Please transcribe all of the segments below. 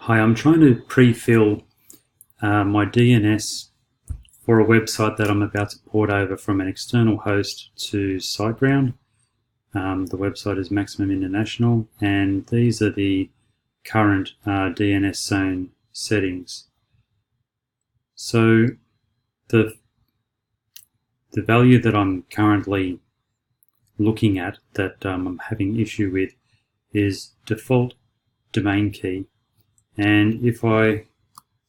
Hi, I'm trying to pre-fill my DNS for a website that I'm about to port over from an external host to SiteGround. The website is Maximum International, and these are the current DNS zone settings. So the value that I'm currently looking at that I'm having issue with is default domain key. And if I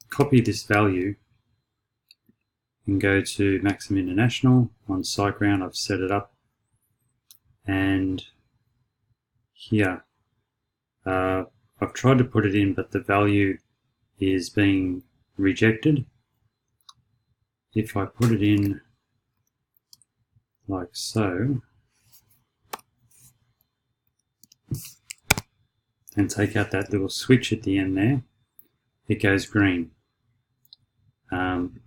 copy this value and go to Maximum International on SiteGround, I've set it up, and here I've tried to put it in, but the value is being rejected. If I put it in like so and take out that little switch at the end there, it goes green. And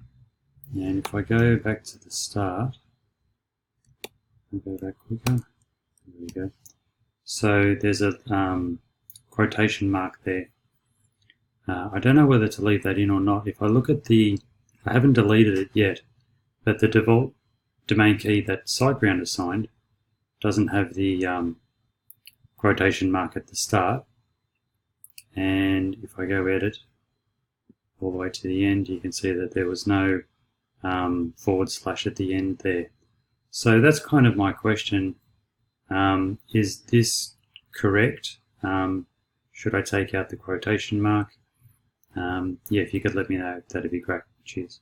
if I go back to the start, I'll go back quicker. There we go. So there's a quotation mark there. I don't know whether to leave that in or not. If I look at I haven't deleted it yet, but the default domain key that SiteGround assigned doesn't have the quotation mark at the start. And if I go edit all the way to the end, you can see that there was no / at the end there. So that's kind of my question. Is this correct? Should I take out the quotation mark? Yeah, if you could let me know, that'd be great. Cheers.